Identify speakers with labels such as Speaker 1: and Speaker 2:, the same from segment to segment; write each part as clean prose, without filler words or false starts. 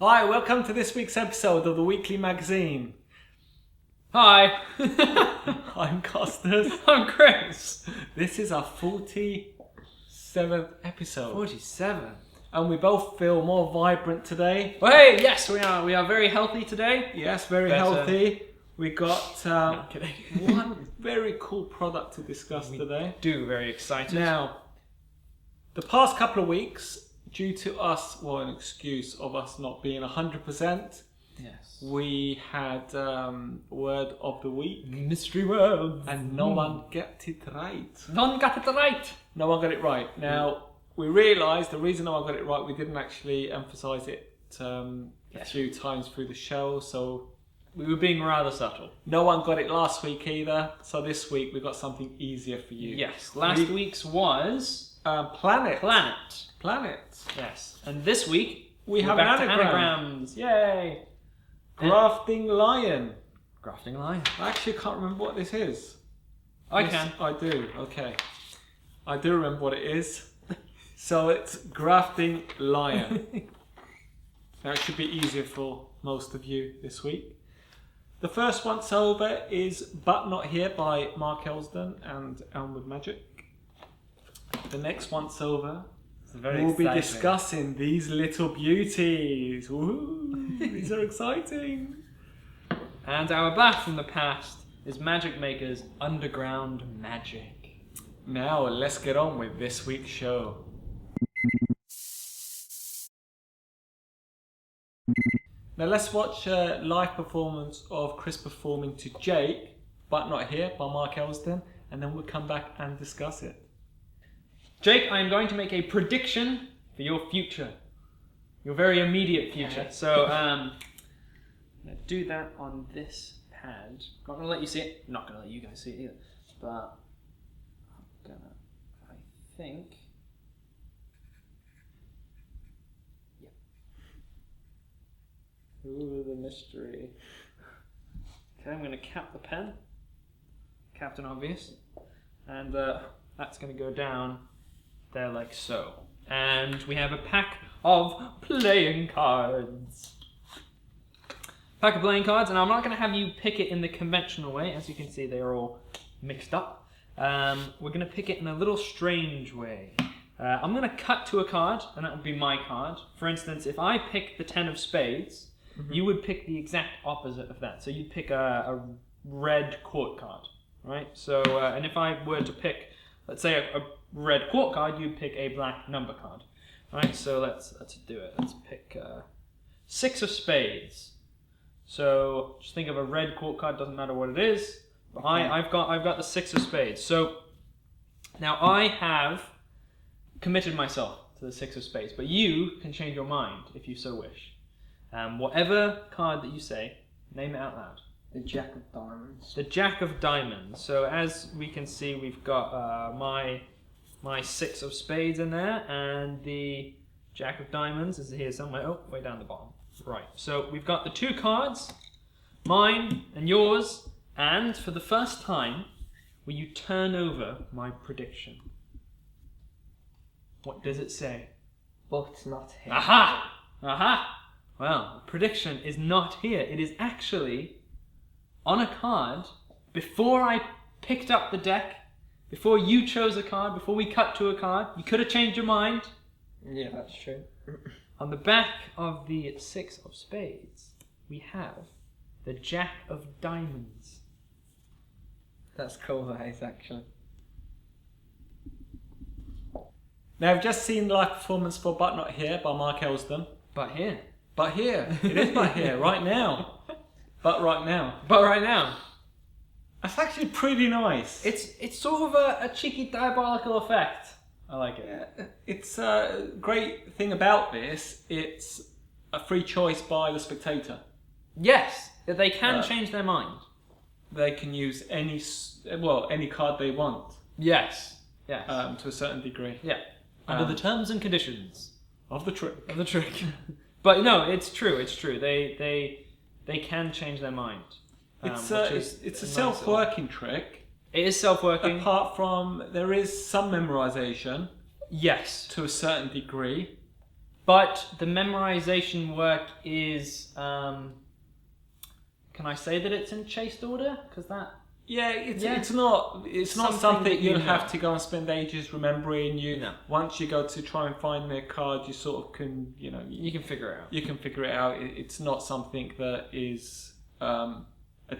Speaker 1: Hi, welcome to this week's episode of the Weekly Magazine.
Speaker 2: Hi,
Speaker 1: I'm Costas.
Speaker 2: I'm Chris.
Speaker 1: This is our 47th episode.
Speaker 2: 47.
Speaker 1: And we both feel more vibrant today.
Speaker 2: Well, hey, yes, we are. We are very healthy today.
Speaker 1: Yes, very
Speaker 2: Better.
Speaker 1: healthy. We got
Speaker 2: No, I'm kidding.
Speaker 1: one very cool product to discuss today.
Speaker 2: Very excited.
Speaker 1: Now, the past couple of weeks, due to us, an excuse of us not being 100%,
Speaker 2: Yes.
Speaker 1: we had word of the week.
Speaker 2: Mystery words.
Speaker 1: And no one got it right.
Speaker 2: None got it right.
Speaker 1: No one got it right. Now, we realised the reason no one got it right, we didn't actually emphasise it a few times through the show, so
Speaker 2: We were being rather subtle.
Speaker 1: no one got it last week either, so this week we got something easier for you.
Speaker 2: Yes. Last week's was
Speaker 1: Planet.
Speaker 2: Planet. Yes. And this week
Speaker 1: We
Speaker 2: we're
Speaker 1: have
Speaker 2: back
Speaker 1: an
Speaker 2: to
Speaker 1: anagram.
Speaker 2: anagrams. Yay.
Speaker 1: Grafting Lion.
Speaker 2: Grafting line.
Speaker 1: I actually can't remember what this is.
Speaker 2: I
Speaker 1: Yes,
Speaker 2: can.
Speaker 1: I do, okay. I do remember what it is. So it's Grafting Lion. Now it should be easier for most of you this week. The first once over is But Not Here by Mark Elsdon and Elmwood Magic. The next once over, we'll be discussing These Little Beauties. Woo! These are exciting.
Speaker 2: And our blast from the past is Magic Maker's Underground Magic.
Speaker 1: Now let's get on with this week's show. Now let's watch a live performance of Chris performing to Jake, But Not Here by Mark Elsdon, and then we'll come back and discuss it.
Speaker 2: Jake, I am going to make a prediction for your future. Your very immediate future.
Speaker 1: Okay.
Speaker 2: So, I'm going to do that on this pad. Not going to let you see it. Not going to let you guys see it either. But, I'm going to, I think... Yep. Ooh, the mystery. Okay, I'm going to cap the pen. Captain Obvious. And that's going to go down there like so. And we have a pack of playing cards. Pack of playing cards, and I'm not going to have you pick it in the conventional way. As you can see, they are all mixed up. We're going to pick it in a little strange way. I'm going to cut to a card, and that would be my card. For instance, if I pick the 10 of spades, you would pick the exact opposite of that. So you'd pick a red court card, right? So, and if I were to pick, let's say, a red court card, you'd pick a black number card. Right, so let's do it. Let's pick 6 of spades. So just think of a red court card, doesn't matter what it is. But I've got the 6 of spades. So now I have committed myself to the 6 of spades, but you can change your mind if you so wish. Whatever card that you say, name it out loud.
Speaker 3: The Jack of Diamonds.
Speaker 2: The Jack of Diamonds. So as we can see, we've got my 6 of spades in there, and the Jack of Diamonds is here somewhere. Oh, way down the bottom. Right. So we've got the 2 cards, mine and yours, and for the first time, will you turn over my prediction? What does it say?
Speaker 3: But Not Here.
Speaker 2: Aha! Aha! Well, the prediction is not here. It is actually on a card before I picked up the deck, before you chose a card, before we cut to a card. You could have changed your mind.
Speaker 3: Yeah, that's true.
Speaker 2: On the back of the 6 of spades, we have the Jack of Diamonds.
Speaker 3: That's cool, that is actually.
Speaker 1: Now I've just seen the live performance for But Not Here by Mark Elsdon.
Speaker 2: But here.
Speaker 1: But here, it is But Here, right now. But right now.
Speaker 2: But right now.
Speaker 1: That's actually pretty nice.
Speaker 2: It's sort of a cheeky diabolical effect. I like it.
Speaker 1: It's a great thing about this. It's a free choice by the spectator.
Speaker 2: Yes, they can change their mind.
Speaker 1: They can use any card they want.
Speaker 2: Yes. Yes.
Speaker 1: To a certain degree.
Speaker 2: Yeah. Under the terms and conditions
Speaker 1: of the trick.
Speaker 2: of the trick. But no, it's true. It's true. They can change their mind.
Speaker 1: It's a self-working trick.
Speaker 2: It is self-working.
Speaker 1: Apart from there is some memorization.
Speaker 2: Yes.
Speaker 1: To a certain degree,
Speaker 2: But the memorization work is, can I say that it's in chased order? Because that...
Speaker 1: Yeah, it's not something
Speaker 2: that
Speaker 1: you'll
Speaker 2: you
Speaker 1: have
Speaker 2: know.
Speaker 1: to go and spend ages remembering.
Speaker 2: No.
Speaker 1: Once you go to try and find their card, you sort of can,
Speaker 2: You can figure it out.
Speaker 1: you can figure it out. It's not something that is a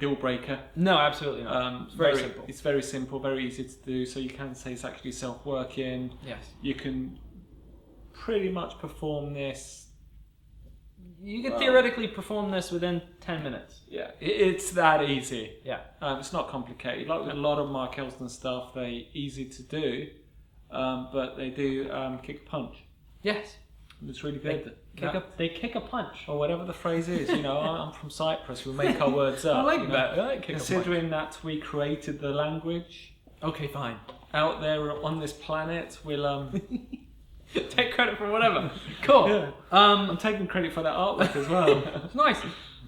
Speaker 1: deal breaker.
Speaker 2: No, absolutely not. It's very simple.
Speaker 1: It's very simple, very easy to do. So you can say it's actually self-working.
Speaker 2: Yes.
Speaker 1: You can pretty much perform this.
Speaker 2: You could theoretically perform this within 10 minutes.
Speaker 1: Yeah, it's that easy.
Speaker 2: Yeah.
Speaker 1: It's not complicated. Like with a lot of Mark Elsdon stuff, they're easy to do, but they do kick a punch.
Speaker 2: Yes.
Speaker 1: It's really good.
Speaker 2: They kick a punch.
Speaker 1: Or whatever the phrase is. I'm from Cyprus. We make our words up.
Speaker 2: I like that. I like kick a punch.
Speaker 1: Considering that we created the language
Speaker 2: Okay, fine.
Speaker 1: out there on this planet, we'll
Speaker 2: Take credit for whatever. Cool.
Speaker 1: Yeah. I'm taking credit for that artwork as well.
Speaker 2: It's nice.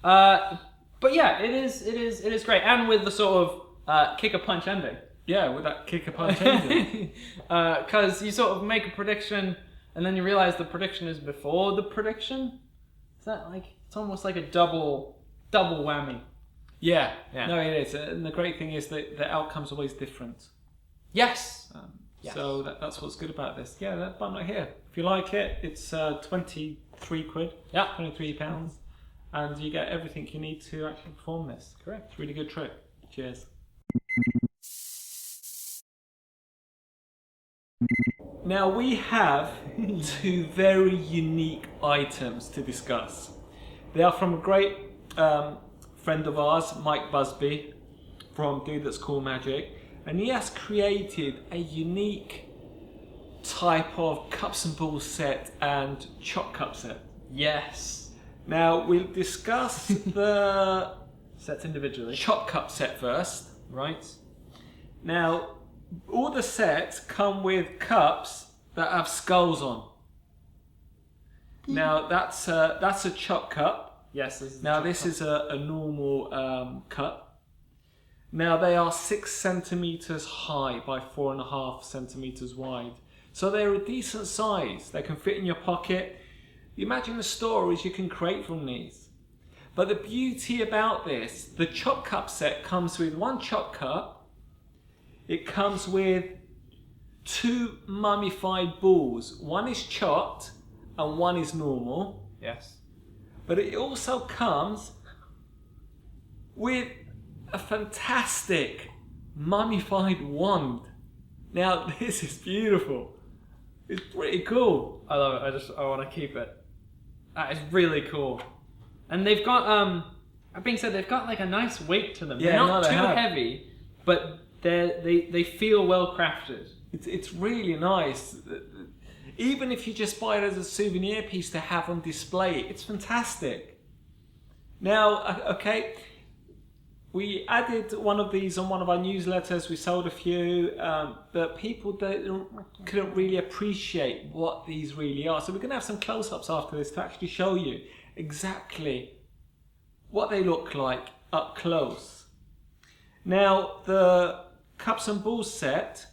Speaker 2: But yeah, it is great, and with the sort of kick a punch ending.
Speaker 1: Yeah, with that kick a punch ending.
Speaker 2: Because you sort of make a prediction, and then you realise the prediction is before the prediction. Is that like it's almost like a double whammy?
Speaker 1: Yeah.
Speaker 2: Yeah.
Speaker 1: No, it is, and the great thing is that the outcome's always different.
Speaker 2: Yes. Yes.
Speaker 1: So that's what's good about this. Yeah, that button right here. If you like it, it's 23 quid.
Speaker 2: Yeah.
Speaker 1: 23 pounds, and you get everything you need to actually perform this.
Speaker 2: Correct.
Speaker 1: It's a really good trick. Cheers. Now we have two very unique items to discuss. They are from a great friend of ours, Mike Busby, from Dude That's Cool Magic, and he has created a unique type of cups and balls set and chop cup set.
Speaker 2: Yes.
Speaker 1: Now we'll discuss the
Speaker 2: Sets individually.
Speaker 1: chop cup set first.
Speaker 2: Right.
Speaker 1: Now, all the sets come with cups that have skulls on. Now that's a chop cup.
Speaker 2: Yes. This is
Speaker 1: Now this is a normal cup. Now they are 6 centimeters high by 4.5 centimeters wide. So they're a decent size. They can fit in your pocket. Imagine the stories you can create from these. But the beauty about this, the chop cup set comes with one chop cup. It comes with 2 mummified balls. One is chopped and one is normal.
Speaker 2: Yes.
Speaker 1: But it also comes with a fantastic mummified wand. Now this is beautiful. It's pretty cool.
Speaker 2: I love it. I want to keep it. That is really cool. And they've got that being said, they've got like a nice weight to them.
Speaker 1: Yeah,
Speaker 2: They're not
Speaker 1: no, they
Speaker 2: too
Speaker 1: have.
Speaker 2: heavy, but they feel well crafted.
Speaker 1: It's really nice. Even if you just buy it as a souvenir piece to have on display, it's fantastic. Now, okay, we added one of these on one of our newsletters. We sold a few, but people couldn't really appreciate what these really are. So we're going to have some close-ups after this to actually show you exactly what they look like up close. Now, the cups and balls set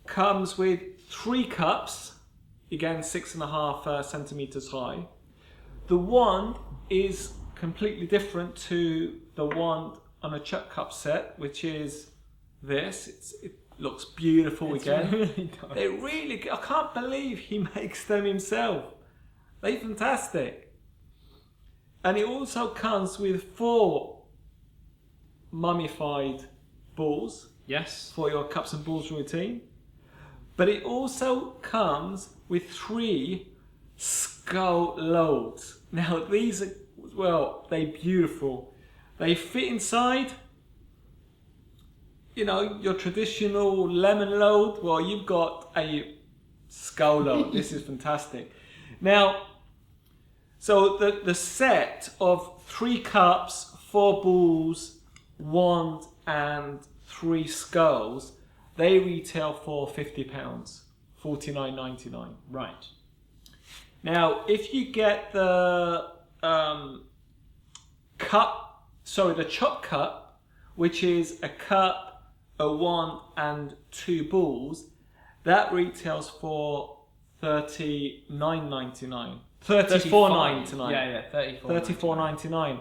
Speaker 1: comes with 3 cups, again 6.5 centimeters high. The wand is completely different to the wand on a chuck cup set, which is this. It looks beautiful again.
Speaker 2: Really does.
Speaker 1: They really, I can't believe he makes them himself. They're fantastic. And it also comes with 4 mummified balls
Speaker 2: Yes.
Speaker 1: for your cups and balls routine. But it also comes with 3 skull loads. Now these are, well, they're beautiful. They fit inside, your traditional lemon load. Well, you've got a skull load. This is fantastic. Now, so the set of 3 cups, 4 balls, wand and 3 skulls, they retail for £50, $49.99.
Speaker 2: Right.
Speaker 1: Now, if you get the the chop cup, which is a cup, a wand, and 2 balls, that retails for $39.99. $34.99.
Speaker 2: Yeah,
Speaker 1: $34.99.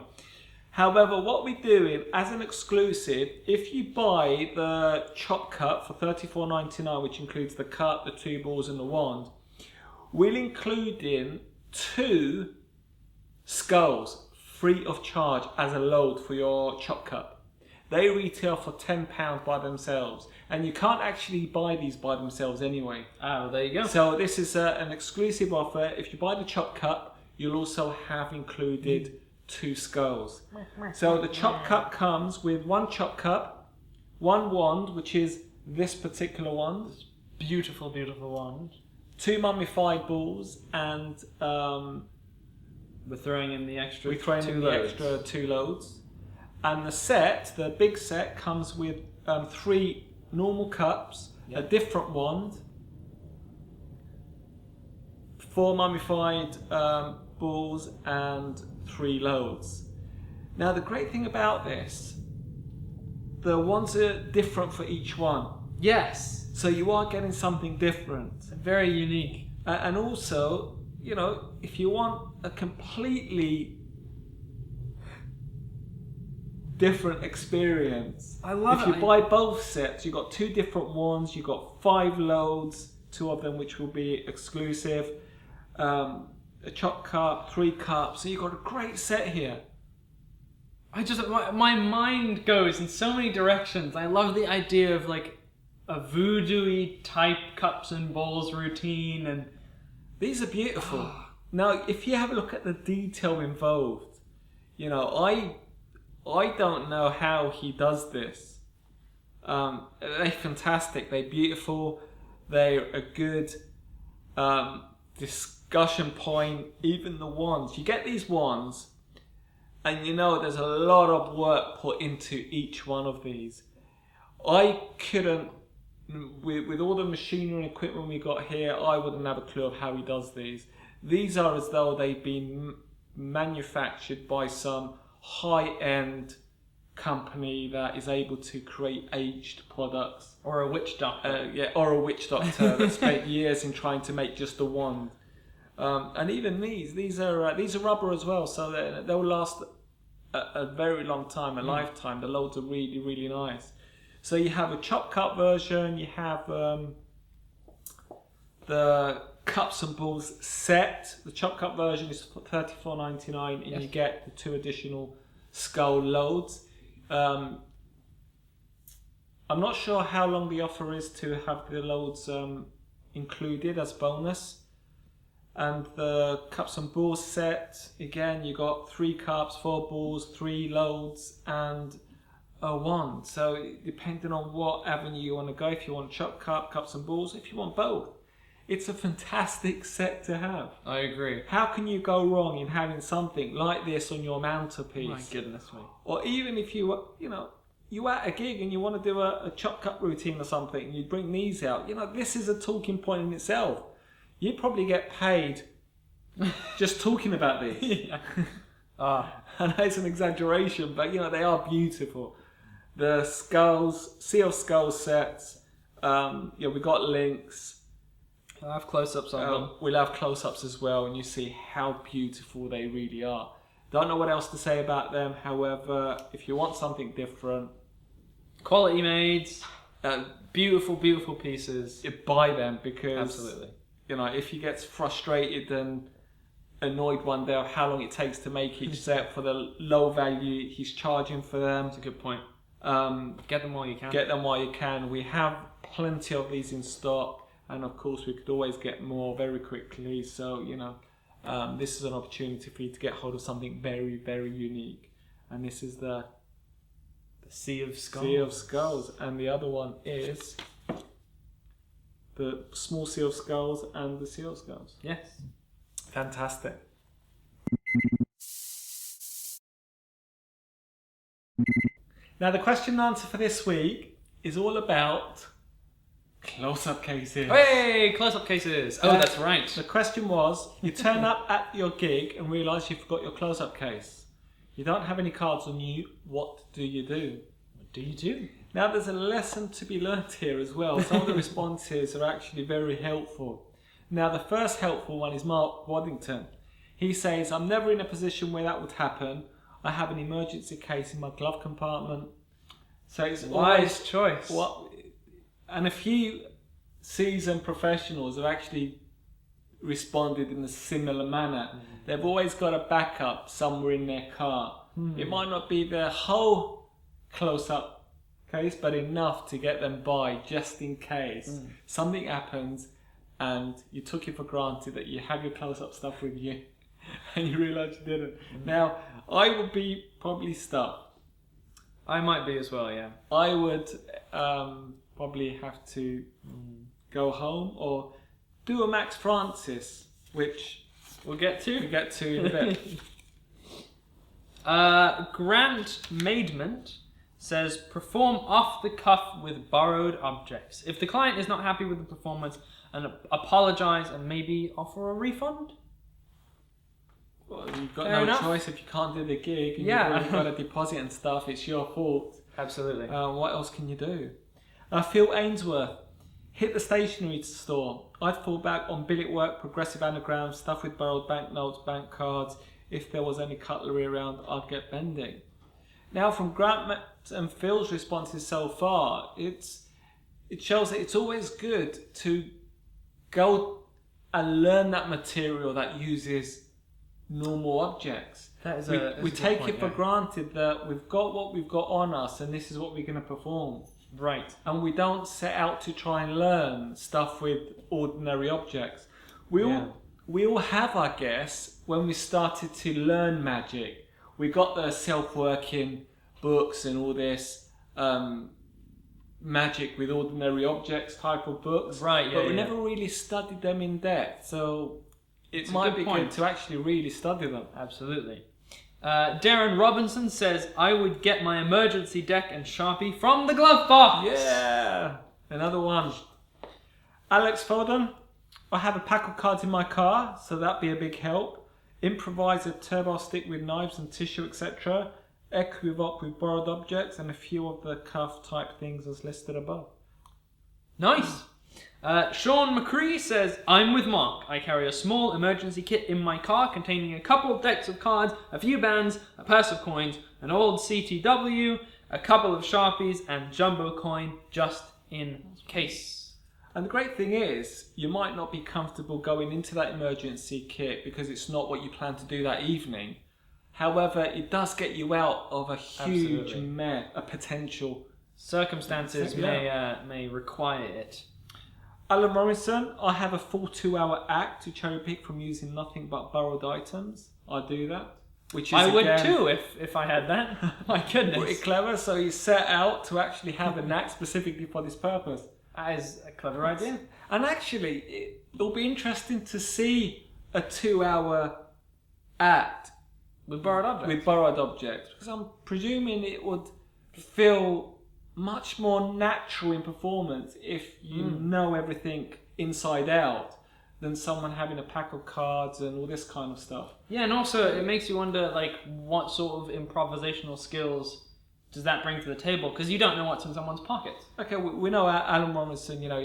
Speaker 1: However, what we do is, as an exclusive, if you buy the chop cup for $34.99, which includes the cup, the 2 balls, and the wand, we'll include in 2 skulls free of charge as a load for your chop cup. They retail for £10 by themselves, and you can't actually buy these by themselves anyway.
Speaker 2: Oh, there you go.
Speaker 1: So this is an exclusive offer. If you buy the chop cup, you'll also have included 2 skulls. So the chop cup comes with 1 chop cup, 1 wand, which is this particular wand,
Speaker 2: Beautiful, beautiful wand.
Speaker 1: 2 mummified balls, and
Speaker 2: We're throwing in the extra.
Speaker 1: we're throwing in the extra 2 loads. And the set, the big set, comes with 3 normal cups, a different wand, 4 mummified balls, and 3 loads. Now the great thing about this, the wands are different for each one.
Speaker 2: Yes.
Speaker 1: So you are getting something different.
Speaker 2: Very unique.
Speaker 1: And also, you know, if you want a completely different experience,
Speaker 2: I love
Speaker 1: if
Speaker 2: it.
Speaker 1: you buy both sets, you've got 2 different ones, you've got 5 loads, 2 of them which will be exclusive, a chop cup, 3 cups, so you've got a great set here.
Speaker 2: My mind goes in so many directions. I love the idea of like a voodoo-y type cups and bowls routine, and
Speaker 1: These are beautiful. Now, if you have a look at the detail involved, you know, I don't know how he does this. They're fantastic. They're beautiful. They're a good discussion point. Even the wands. You get these wands, and you know there's a lot of work put into each one of these. I couldn't, with all the machinery and equipment we got here, I wouldn't have a clue of how he does these. These are as though they've been manufactured by some high-end company that is able to create aged products.
Speaker 2: or a witch doctor.
Speaker 1: Or a witch doctor that spent years in trying to make just a wand. And even these are rubber as well, so they'll last a very long time, a lifetime. The loads are really, really nice. So you have a chop cup version, you have the cups and balls set. The chop cup version is $34.99, and you get the 2 additional skull loads. I'm not sure how long the offer is to have the loads included as bonus. And the cups and balls set, again, you got 3 cups, 4 balls, 3 loads, and a wand. So depending on what avenue you want to go, if you want chop cup, cups and balls, if you want both, it's a fantastic set to have.
Speaker 2: I agree.
Speaker 1: How can you go wrong in having something like this on your mantelpiece?
Speaker 2: My goodness me.
Speaker 1: Or even if you at a gig and you want to do a chop cup routine or something, and you bring these out, you know, this is a talking point in itself. You probably get paid just talking about these. I know it's an exaggeration, but you know, they are beautiful. The skulls, Sea of Skulls sets, we've got links.
Speaker 2: I'll have close-ups on them.
Speaker 1: We'll have close-ups as well, and you see how beautiful they really are. Don't know what else to say about them. However, if you want something different,
Speaker 2: Quality made, beautiful, beautiful pieces.
Speaker 1: you buy them, because
Speaker 2: Absolutely.
Speaker 1: you know, if he gets frustrated and annoyed one day of how long it takes to make each set for the low value he's charging for them.
Speaker 2: That's a good point. Get them while you can.
Speaker 1: Get them while you can. We have plenty of these in stock, and of course we could always get more very quickly. So, you know, this is an opportunity for you to get hold of something very, very unique. And this is the
Speaker 2: Sea of Skulls.
Speaker 1: Sea of Skulls, and the other one is the small Sea of Skulls and the Sea of Skulls.
Speaker 2: Yes.
Speaker 1: Fantastic. Now the question and answer for this week is all about close-up cases.
Speaker 2: Hey, close-up cases. Oh, that's right.
Speaker 1: The question was, you turn up at your gig and realise you forgot your close-up case. You don't have any cards on you. What do you do?
Speaker 2: What do you do?
Speaker 1: Now there's a lesson to be learnt here as well. Some of the responses are actually very helpful. Now, the first helpful one is Mark Waddington. He says, I'm never in a position where that would happen. I have an emergency case in my glove compartment. So it's
Speaker 2: Wise choice.
Speaker 1: And a few seasoned professionals have actually responded in a similar manner. They've always got a backup somewhere in their car. It might not be the whole close-up case, but enough to get them by just in case something happens and you took it for granted that you have your close-up stuff with you and you realise you didn't. Now, I would be probably stuck.
Speaker 2: I might be as well, yeah.
Speaker 1: I would probably have to go home or do a Max Francis, which
Speaker 2: we'll get to
Speaker 1: in a bit.
Speaker 2: Grant Maidment says, perform off the cuff with borrowed objects. If the client is not happy with the performance, and apologise and maybe offer a refund.
Speaker 1: Well, you've got
Speaker 2: Fair
Speaker 1: no
Speaker 2: enough.
Speaker 1: choice if you can't do the gig and
Speaker 2: Yeah.
Speaker 1: you've got a deposit and stuff. It's your fault.
Speaker 2: Absolutely.
Speaker 1: What else can you do? Phil Ainsworth, hit the stationery store. I'd fall back on billet work, progressive anagrams, stuff with borrowed banknotes, bank cards. If there was any cutlery around, I'd get bending. Now, from Grant and Phil's responses so far, it shows that it's always good to go and learn that material that uses normal objects.
Speaker 2: That is
Speaker 1: we take it for granted that we've got what we've got on us and this is what we're going to perform.
Speaker 2: Right.
Speaker 1: And we don't set out to try and learn stuff with ordinary objects. We all have, I guess, when we started to learn magic, we got the self-working books and all this magic with ordinary objects type of books.
Speaker 2: Right, yeah.
Speaker 1: But we never really studied them in depth. So it might be good to actually really study them.
Speaker 2: Absolutely. Darren Robinson says, I would get my emergency deck and Sharpie from the glove box.
Speaker 1: Yeah, another one. Alex Foden, I have a pack of cards in my car, so that'd be a big help. Improvise a turbo stick with knives and tissue, etc. Equivoque with borrowed objects and a few of the cuff type things as listed above.
Speaker 2: Nice. Sean McCree says, I'm with Mark. I carry a small emergency kit in my car containing a couple of decks of cards, a few bands, a purse of coins, an old CTW, a couple of Sharpies, and jumbo coin just in case.
Speaker 1: And the great thing is, you might not be comfortable going into that emergency kit because it's not what you plan to do that evening. However, it does get you out of a huge a potential.
Speaker 2: Circumstances may require it.
Speaker 1: Alan Morrison, I have a full 2-hour act to cherry pick from using nothing but borrowed items. I do that. Which is
Speaker 2: I would too if I had that. My goodness.
Speaker 1: Pretty clever. So you set out to actually have an act specifically for this purpose.
Speaker 2: That is a clever idea.
Speaker 1: And actually, it'll be interesting to see a 2-hour act
Speaker 2: with borrowed
Speaker 1: objects. Because I'm presuming it would feel much more natural in performance if you know everything inside out than someone having a pack of cards and all this kind of stuff.
Speaker 2: Yeah, and also it makes you wonder, like, what sort of improvisational skills does that bring to the table? Because you don't know what's in someone's pockets.
Speaker 1: Okay, we know Alan Robinson. You know,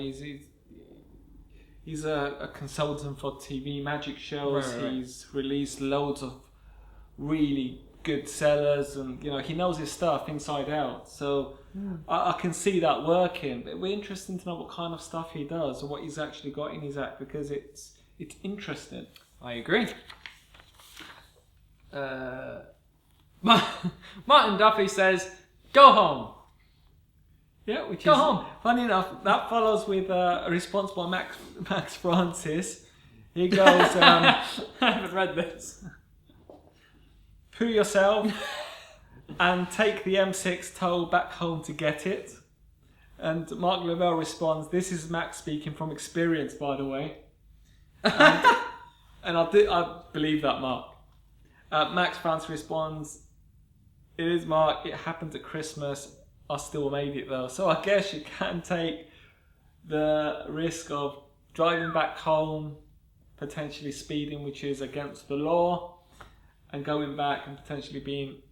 Speaker 1: he's a consultant for TV magic shows.
Speaker 2: Right.
Speaker 1: He's released loads of really good sellers, and you know he knows his stuff inside out. So I can see that working. But we're interested to know what kind of stuff he does or what he's actually got in his act because it's interesting.
Speaker 2: I agree. Martin Duffy says, "Go home."
Speaker 1: Yeah, which
Speaker 2: Go
Speaker 1: is
Speaker 2: home.
Speaker 1: Funny enough. That follows with a response by Max Francis. He goes,
Speaker 2: I haven't read this.
Speaker 1: "Poo yourself and take the M6 toll back home to get it." And Mark Lavelle responds, "This is Max speaking from experience, by the way." And I believe that, Mark. Max Francis responds, "It is, Mark. It happened at Christmas. I still made it though." So I guess you can take the risk of driving back home, potentially speeding, which is against the law, and going back and potentially being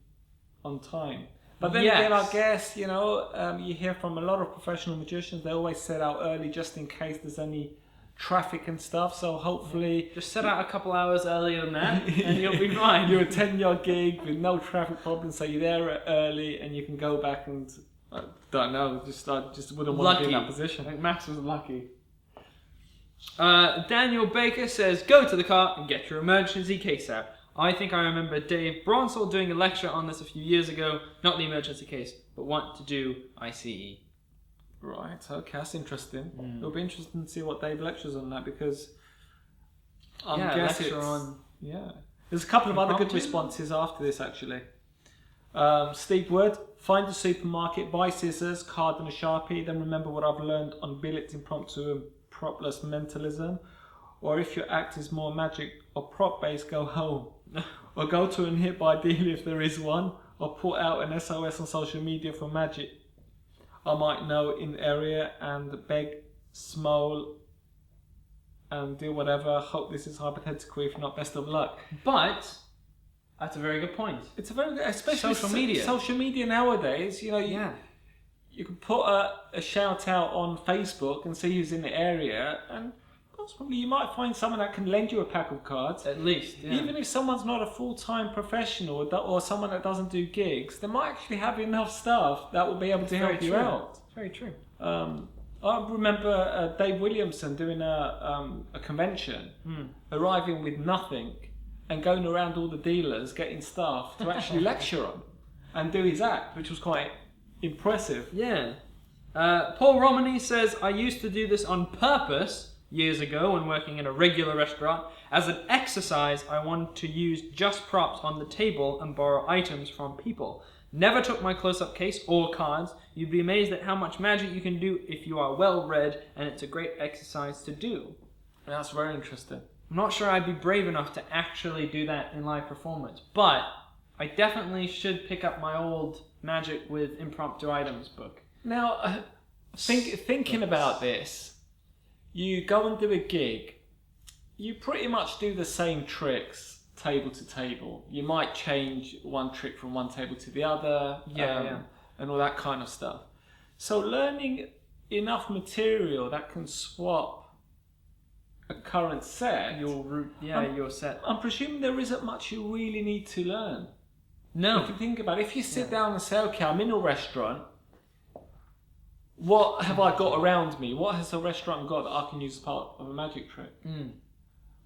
Speaker 1: on time. But then again, I guess, you hear from a lot of professional magicians, they always set out early just in case there's any traffic and stuff. So hopefully,
Speaker 2: Just set out a couple hours earlier than that, and you'll be fine.
Speaker 1: you're a 10-yard gig with no traffic problems, so you're there early and you can go back and I don't know. I just wouldn't want to be in that
Speaker 2: I
Speaker 1: position.
Speaker 2: think Max was lucky. Daniel Baker says, go to the car and get your emergency case out. I think I remember Dave Bronsall doing a lecture on this a few years ago. Not the emergency case, but what to do ICE.
Speaker 1: Right, okay, that's interesting. It'll be interesting to see what Dave lectures on that, because I'm guessing
Speaker 2: lecture on...
Speaker 1: Yeah. There's a couple of other good responses after this, actually. Steve Wood, find a supermarket, buy scissors, card and a Sharpie, then remember what I've learned on billets, impromptu and propless mentalism. Or if your act is more magic or prop based, go home. Or go to an hit by dealer if there is one, or put out an SOS on social media for magic I might know in the area and beg, small and do whatever. Hope this is hypothetical, if not, best of luck.
Speaker 2: But that's a very good point.
Speaker 1: It's a very good, especially
Speaker 2: Social media.
Speaker 1: Social media nowadays, you can put a shout out on Facebook and see who's in the area, and possibly you might find someone that can lend you a pack of cards.
Speaker 2: At least, yeah.
Speaker 1: Even if someone's not a full-time professional or someone that doesn't do gigs, they might actually have enough staff that will be able to help you out.
Speaker 2: It's very true.
Speaker 1: I remember Dave Williamson doing a convention, arriving with nothing and going around all the dealers getting staff to actually lecture on and do his act, which was quite impressive.
Speaker 2: Yeah. Paul Romany says, I used to do this on purpose years ago when working in a regular restaurant. As an exercise, I wanted to use just props on the table and borrow items from people. Never took my close-up case or cards. You'd be amazed at how much magic you can do if you are well-read, and it's a great exercise to do.
Speaker 1: That's very interesting.
Speaker 2: I'm not sure I'd be brave enough to actually do that in live performance, but I definitely should pick up my old Magic with Impromptu Items book.
Speaker 1: Now, thinking about this, you go and do a gig, you pretty much do the same tricks table to table. You might change one trick from one table to the other, and all that kind of stuff. So learning enough material that can swap a current set,
Speaker 2: your set.
Speaker 1: I'm presuming there isn't much you really need to learn.
Speaker 2: No.
Speaker 1: If you think about it, if you sit down and say, okay, I'm in a restaurant, what have I got around me? What has the restaurant got that I can use as part of a magic trick?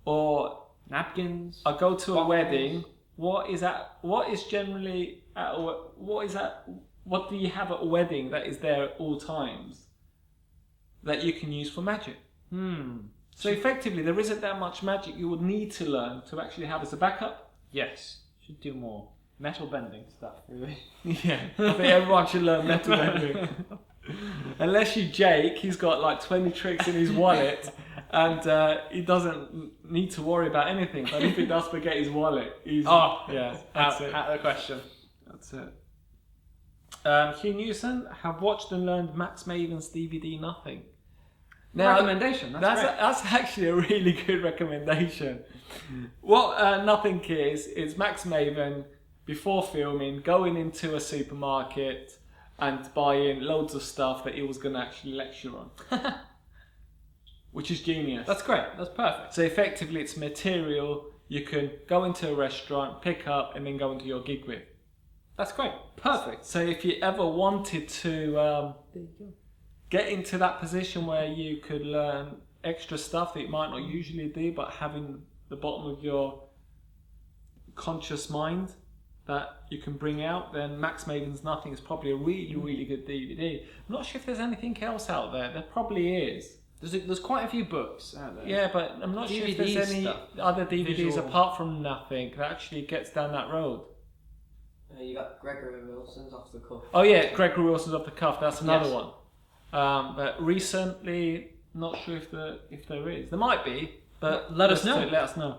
Speaker 1: Or
Speaker 2: napkins.
Speaker 1: I go to a wedding. What is generally at what do you have at a wedding that is there at all times that you can use for magic? So effectively, there isn't that much magic you would need to learn to actually have as a backup.
Speaker 2: Yes, should do more metal bending stuff, really.
Speaker 1: Yeah, I think everyone should learn metal bending. Unless you Jake, he's got like 20 tricks in his wallet and he doesn't need to worry about anything. But if he does forget his wallet, he's
Speaker 2: that's
Speaker 1: it.
Speaker 2: Out of the question.
Speaker 1: That's it. Hugh Newson, have watched and learned Max Maven's DVD Nothing. Now,
Speaker 2: Recommendation.
Speaker 1: That's actually a really good recommendation. What Nothing is Max Maven before filming going into a supermarket and buying loads of stuff that he was going to actually lecture on. Which is genius.
Speaker 2: That's great. That's perfect.
Speaker 1: So effectively it's material you can go into a restaurant, pick up and then go into your gig with.
Speaker 2: That's great. Perfect.
Speaker 1: So if you ever wanted to get into that position where you could learn extra stuff that you might not usually do, but having the bottom of your conscious mind that you can bring out, then Max Maven's Nothing is probably a really, really good DVD. I'm not sure if there's anything else out there. There probably is.
Speaker 2: There's quite a few books out there.
Speaker 1: Yeah, but I'm not sure if there's any other DVDs apart from Nothing that actually gets down that road.
Speaker 3: You got Gregory Wilson's Off the Cuff.
Speaker 1: Oh yeah, Gregory Wilson's Off the Cuff. That's another one. But recently, not sure if there is. There might be, but
Speaker 2: let us know.
Speaker 1: Let us know.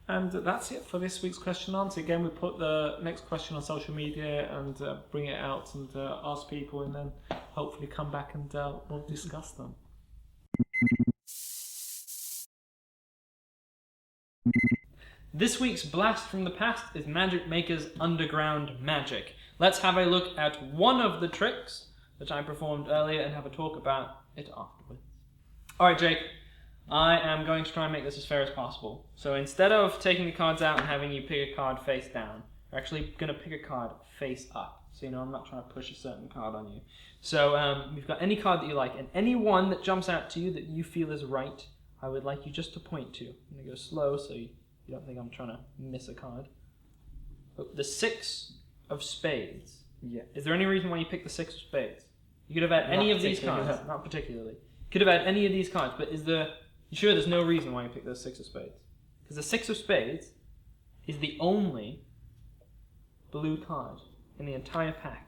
Speaker 1: And that's it for this week's question and answer. Again, we put the next question on social media and bring it out and ask people, and then hopefully come back and we'll discuss them.
Speaker 2: This week's blast from the past is Magic Maker's Underground Magic. Let's have a look at one of the tricks that I performed earlier and have a talk about it afterwards. Alright, Jake, I am going to try and make this as fair as possible. So instead of taking the cards out and having you pick a card face down, we're actually going to pick a card face up. So, I'm not trying to push a certain card on you. So we've got any card that you like, and any one that jumps out to you that you feel is right, I would like you just to point to. I'm going to go slow so you don't think I'm trying to miss a card. The 6 of spades.
Speaker 1: Yeah.
Speaker 2: Is there any reason why you picked the 6 of spades? You could have had any of these cards. Not particularly. Could have had any of these cards, but you sure there's no reason why you picked the 6 of spades? Because the 6 of spades is the only blue card in the entire pack.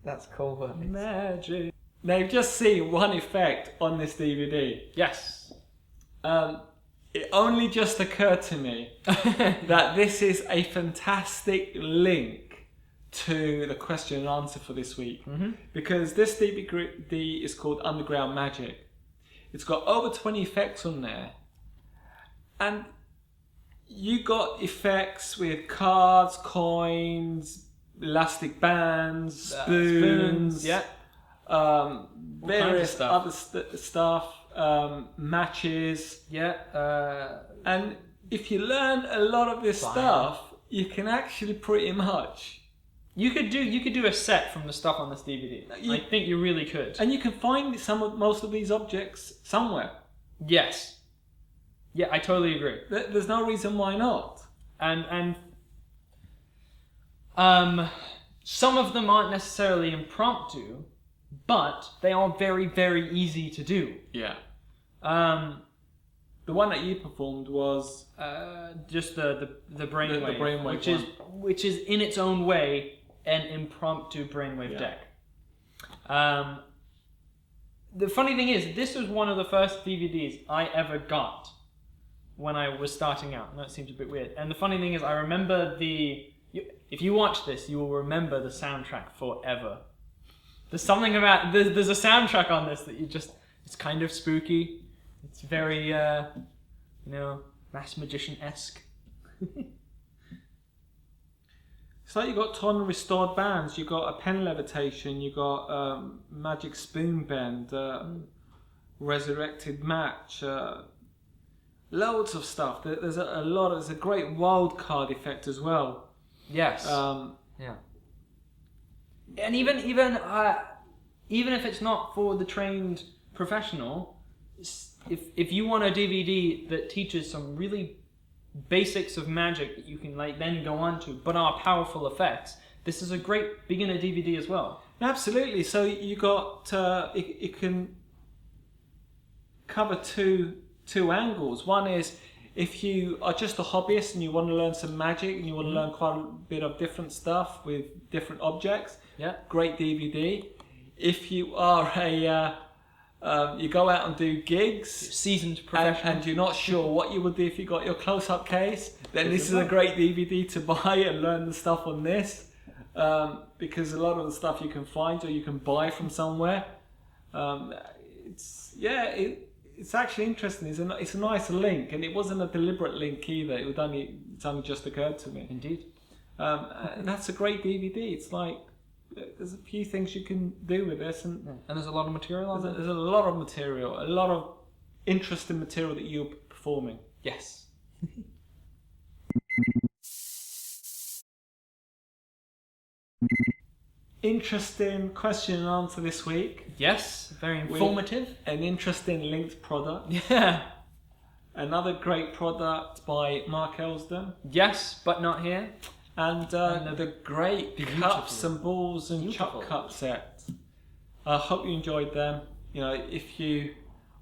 Speaker 3: That's cool, but
Speaker 2: Magic.
Speaker 1: Now, you've just seen one effect on this DVD.
Speaker 2: Yes.
Speaker 1: It only just occurred to me that this is a fantastic link to the question and answer for this week.
Speaker 2: Mm-hmm.
Speaker 1: Because this DVD is called Underground Magic. It's got over 20 effects on there. And you got effects with cards, coins, elastic bands, spoons,
Speaker 2: yeah.
Speaker 1: various
Speaker 2: stuff.
Speaker 1: other stuff, matches.
Speaker 2: Yeah.
Speaker 1: And if you learn a lot of this stuff, you can actually pretty much...
Speaker 2: You could do a set from the stuff on this DVD. I think you really could.
Speaker 1: And you can find most of these objects somewhere.
Speaker 2: Yes. Yeah, I totally agree.
Speaker 1: There's no reason why not.
Speaker 2: And some of them aren't necessarily impromptu, but they are very, very easy to do.
Speaker 1: Yeah. The one that you performed was
Speaker 2: just the brainwave,
Speaker 1: the brainwave
Speaker 2: which is in its own way an impromptu brainwave deck. The funny thing is, this was one of the first DVDs I ever got when I was starting out. That seems a bit weird. And the funny thing is, I remember if you watch this, you will remember the soundtrack forever. There's something about there's a soundtrack on this that it's kind of spooky. It's very Mass Magician-esque.
Speaker 1: It's like you got ton restored bands, you got a pen levitation, you got magic spoon bend, resurrected match, loads of stuff. There's a great wild card effect as well.
Speaker 2: Yes. Yeah. And even if it's not for the trained professional, if you want a DVD that teaches some really basics of magic that you can then go on to, but are powerful effects, this is a great beginner DVD as well.
Speaker 1: Absolutely. So you got it can cover two angles. One is if you are just a hobbyist and you want to learn some magic and you want to learn quite a bit of different stuff with different objects, great DVD. If you are you go out and do gigs,
Speaker 2: seasoned professional,
Speaker 1: and you're not sure what you would do if you got your close-up case, then this is a great DVD to buy and learn the stuff on this, because a lot of the stuff you can find or you can buy from somewhere. It's actually interesting. It's a nice link, and it wasn't a deliberate link either. It's only just occurred to me.
Speaker 2: Indeed.
Speaker 1: And that's a great DVD. It's like there's a few things you can do with this, and
Speaker 2: there's a lot of material on it.
Speaker 1: There's a lot of material, a lot of interesting material that you're performing.
Speaker 2: Yes.
Speaker 1: Interesting question and answer this week.
Speaker 2: Yes, very informative.
Speaker 1: An interesting linked product.
Speaker 2: Yeah.
Speaker 1: Another great product by Mark Elsdon.
Speaker 2: Yes, but not here.
Speaker 1: And the great cups and balls and chuck cup set. I hope you enjoyed them. If you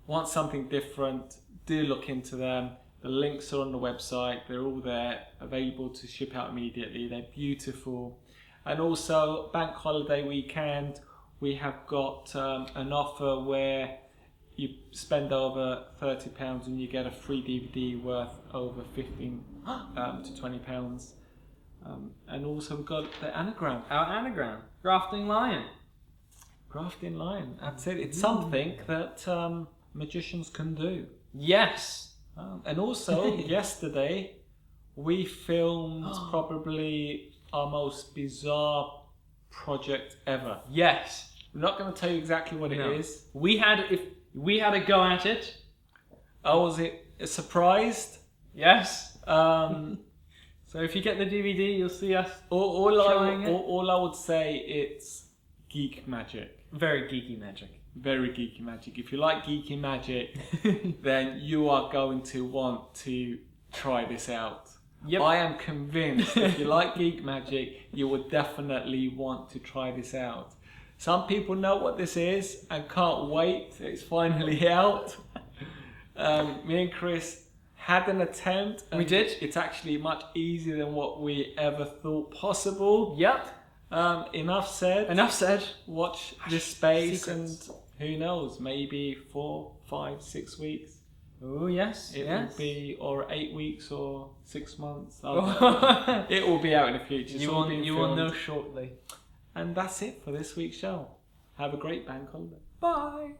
Speaker 1: want something different, do look into them. The links are on the website. They're all there, available to ship out immediately. They're beautiful. And also, bank holiday weekend, we have got an offer where you spend over £30 and you get a free DVD worth over £15 to £20. And also we've got the anagram.
Speaker 2: Our anagram. Grafting Lion.
Speaker 1: Grafting Lion. That's it. It's something that magicians can do.
Speaker 2: Yes.
Speaker 1: And also, yesterday, we filmed probably our most bizarre project ever.
Speaker 2: Yes.
Speaker 1: We're not going to tell you exactly what it is.
Speaker 2: We had a go at it.
Speaker 1: Oh, was it surprised?
Speaker 2: Yes.
Speaker 1: So
Speaker 2: if you get the DVD, you'll see us
Speaker 1: all
Speaker 2: showing
Speaker 1: I would say, it's geek magic.
Speaker 2: Very geeky magic.
Speaker 1: Very geeky magic. If you like geeky magic, then you are going to want to try this out.
Speaker 2: Yep.
Speaker 1: I am convinced if you like geek magic, you would definitely want to try this out. Some people know what this is and can't wait. It's finally out. Me and Chris had an attempt. And
Speaker 2: we did.
Speaker 1: It's actually much easier than what we ever thought possible.
Speaker 2: Yep.
Speaker 1: Enough said.
Speaker 2: Enough said.
Speaker 1: Watch this space
Speaker 2: Secrets.
Speaker 1: and who knows, maybe 4, 5, 6 weeks.
Speaker 2: Oh yes.
Speaker 1: It
Speaker 2: yes.
Speaker 1: will be, or 8 weeks or 6 months. It will be out in the future.
Speaker 2: You will know shortly.
Speaker 1: And that's it for this week's show. Have a great bank holiday.
Speaker 2: Bye.